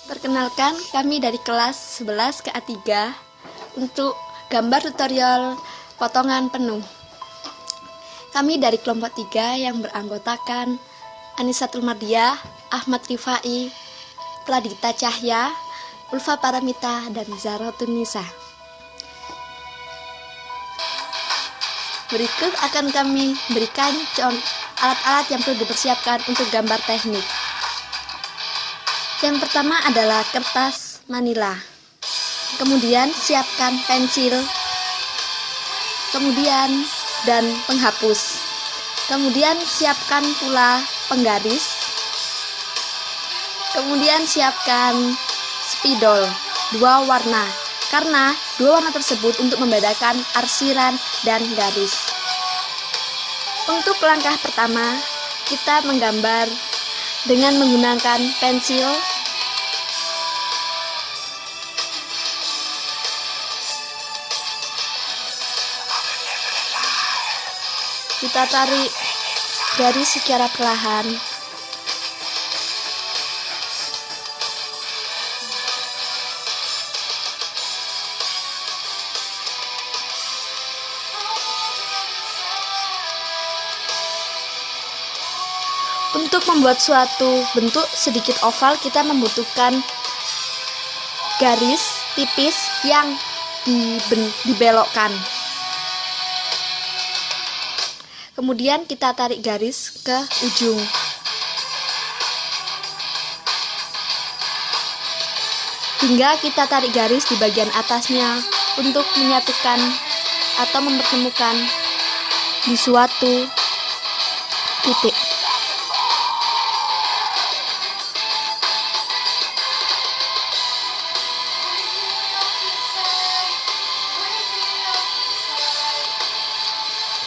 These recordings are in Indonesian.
Perkenalkan, kami dari kelas 11 ke A3 untuk gambar tutorial potongan penuh. Kami dari kelompok 3 yang beranggotakan Anisatul Mardiah, Ahmad Rifai, Pradita Cahya, Ulfa Paramita, dan Zaratun Nisa. Berikut akan kami berikan alat-alat yang perlu dipersiapkan untuk gambar teknik. Yang pertama adalah kertas manila. Kemudian siapkan pensil, kemudian dan penghapus. Kemudian siapkan pula penggaris. Kemudian siapkan spidol 2 warna, karena 2 warna tersebut untuk membedakan arsiran dan garis. Untuk langkah pertama, kita menggambar dengan menggunakan pensil. Kita tarik garis secara perlahan. Untuk membuat suatu bentuk sedikit oval, kita membutuhkan garis tipis yang dibelokkan. Kemudian kita tarik garis ke ujung. Hingga kita tarik garis di bagian atasnya untuk menyatukan atau mempertemukan di suatu titik.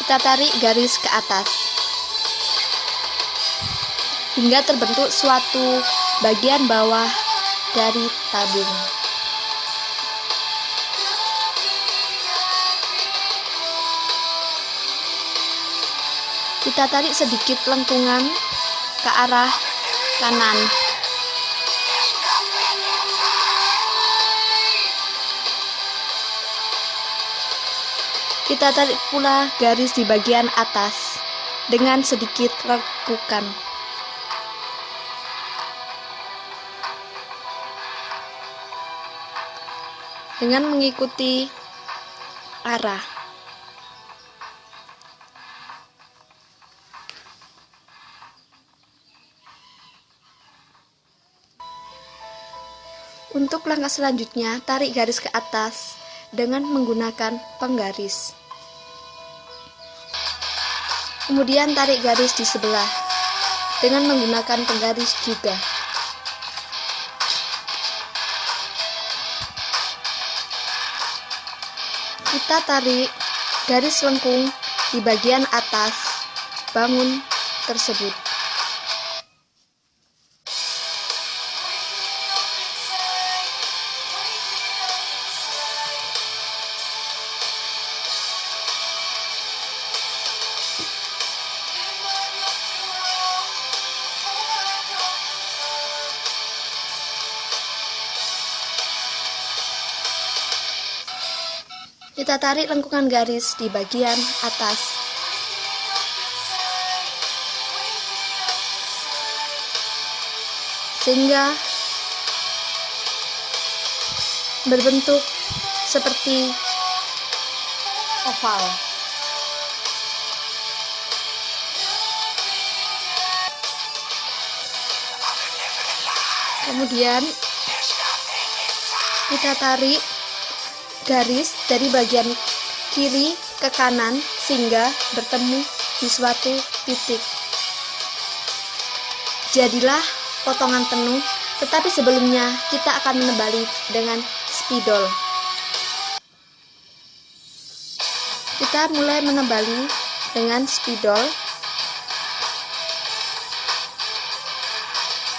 Kita tarik garis ke atas hingga terbentuk suatu bagian bawah dari tabung. Kita tarik sedikit lengkungan ke arah kanan. Kita tarik pula garis di bagian atas dengan sedikit lekukan. Dengan mengikuti arah. Untuk langkah selanjutnya, tarik garis ke atas dengan menggunakan penggaris. Kemudian tarik garis di sebelah dengan menggunakan penggaris juga. Kita tarik garis lengkung di bagian atas bangun tersebut. Kita tarik lengkungan garis di bagian atas. Sehingga berbentuk seperti oval. Kemudian kita tarik garis dari bagian kiri ke kanan sehingga bertemu di suatu titik. Jadilah potongan penuh, tetapi sebelumnya kita akan menebali dengan spidol. Kita mulai menebali dengan spidol.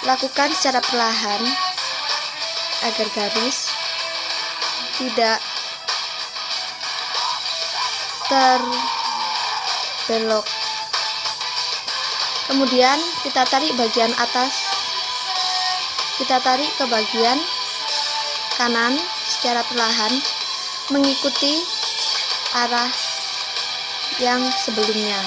Lakukan secara perlahan agar garis tidak terbelok. Kemudian kita tarik bagian atas kita tarik ke bagian kanan secara perlahan mengikuti arah yang sebelumnya.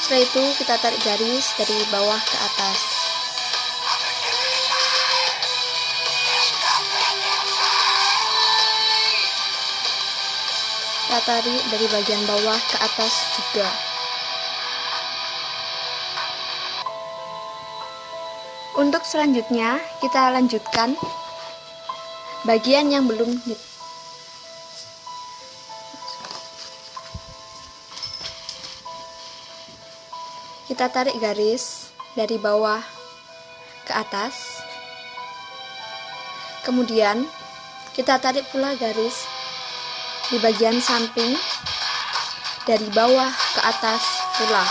Setelah itu kita tarik garis dari bawah ke atas. Kita tarik dari bagian bawah ke atas juga. Untuk selanjutnya kita lanjutkan bagian yang belum kita tarik garis dari bawah ke atas. Kemudian kita tarik pula garis di bagian samping dari bawah ke atas pula.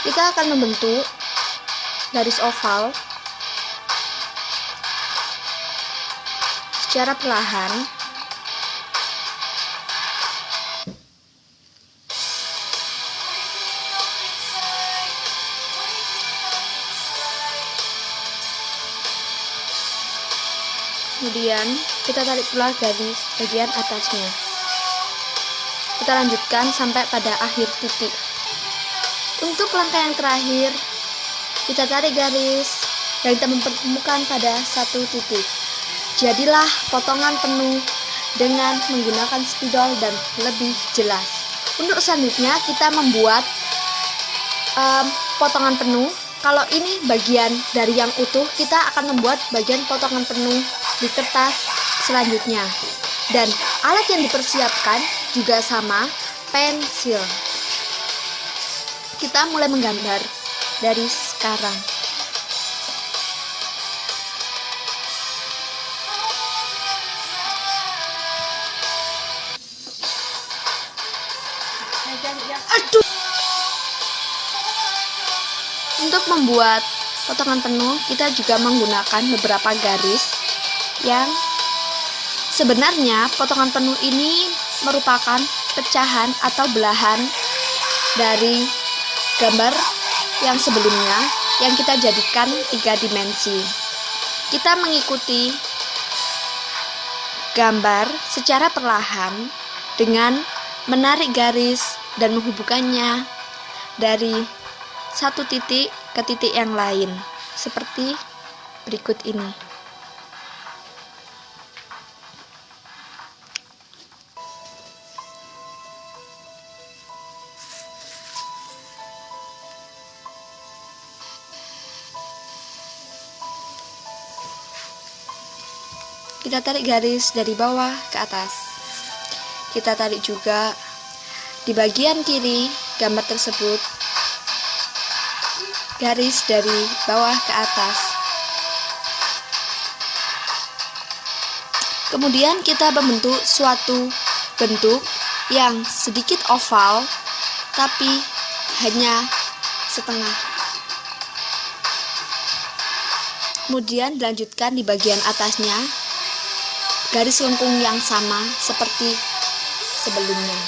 Kita akan membentuk garis oval secara perlahan. Kemudian kita tarik pula garis bagian atasnya. Kita lanjutkan sampai pada akhir titik. Untuk langkah yang terakhir, kita tarik garis dan kita mempertemukan pada satu titik. Jadilah potongan penuh dengan menggunakan spidol dan lebih jelas. Untuk selanjutnya kita membuat potongan penuh. Kalau ini bagian dari yang utuh, kita akan membuat bagian potongan penuh di kertas selanjutnya. Dan alat yang dipersiapkan juga sama, pensil. Kita mulai menggambar dari sekarang. Aduh. Untuk membuat potongan penuh, kita juga menggunakan beberapa garis yang sebenarnya potongan penuh ini merupakan pecahan atau belahan dari gambar yang sebelumnya yang kita jadikan 3 dimensi. Kita mengikuti gambar secara perlahan dengan menarik garis dan menghubungkannya dari satu titik ke titik yang lain, seperti berikut ini. Kita tarik garis dari bawah ke atas. Kita tarik juga di bagian kiri gambar tersebut garis dari bawah ke atas. Kemudian kita membentuk suatu bentuk yang sedikit oval tapi hanya setengah. Kemudian dilanjutkan di bagian atasnya garis lengkung yang sama seperti sebelumnya.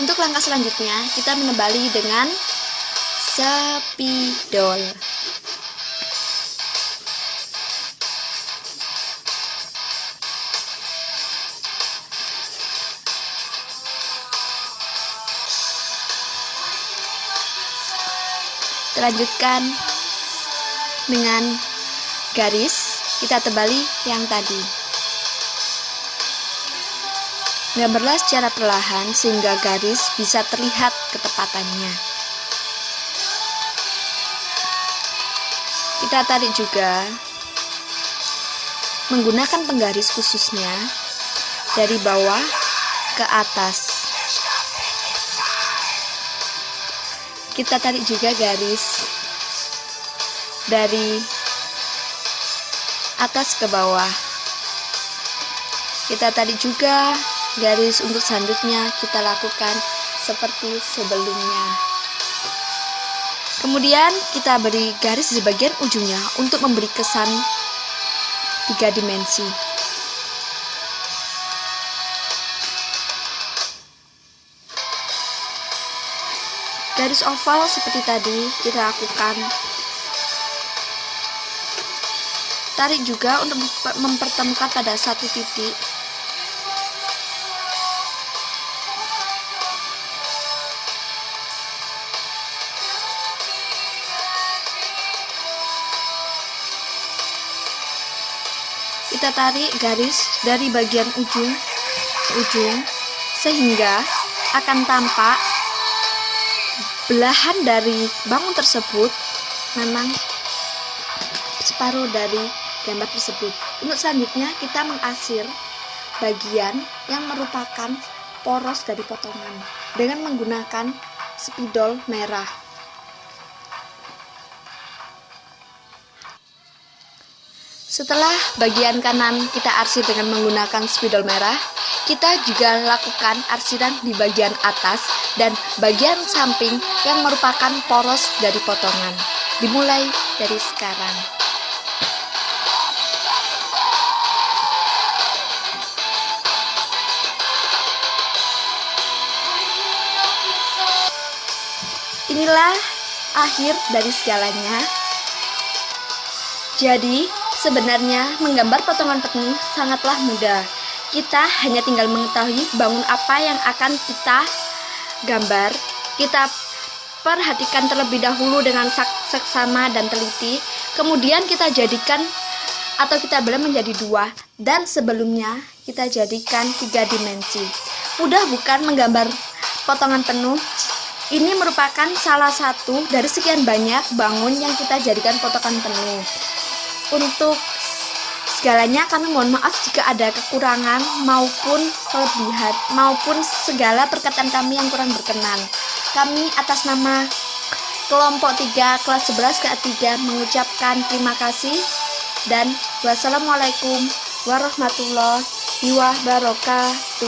Untuk langkah selanjutnya, kita menebali dengan spidol. Kita lanjutkan dengan garis, kita tebali yang tadi. Gambarlah secara perlahan sehingga garis bisa terlihat ketepatannya. Kita tarik juga menggunakan penggaris khususnya dari bawah ke atas. Kita tarik juga garis dari atas ke bawah. Kita tarik juga garis untuk selanjutnya kita lakukan seperti sebelumnya. Kemudian kita beri garis di bagian ujungnya untuk memberi kesan 3 dimensi. Garis oval seperti tadi kita lakukan. Tarik juga untuk mempertemukan pada satu titik. Kita tarik garis dari bagian ujung sehingga akan tampak belahan dari bangun tersebut memang separuh dari gambar tersebut. Untuk selanjutnya kita mengasir bagian yang merupakan poros dari potongan dengan menggunakan spidol merah. Setelah bagian kanan kita arsir dengan menggunakan spidol merah, kita juga lakukan arsiran di bagian atas dan bagian samping yang merupakan poros dari potongan. Dimulai dari sekarang. Inilah akhir dari segalanya. Jadi, sebenarnya menggambar potongan penuh sangatlah mudah. Kita hanya tinggal mengetahui bangun apa yang akan kita gambar. Kita perhatikan terlebih dahulu dengan seksama dan teliti. Kemudian kita jadikan atau kita belah menjadi 2. Dan sebelumnya kita jadikan 3 dimensi. Mudah bukan menggambar potongan penuh? Ini merupakan salah satu dari sekian banyak bangun yang kita jadikan potongan penuh. Untuk segalanya kami mohon maaf jika ada kekurangan maupun kelebihan maupun segala perkataan kami yang kurang berkenan. Kami atas nama kelompok 3 kelas 11 KA3 mengucapkan terima kasih dan wassalamualaikum warahmatullahi wabarakatuh.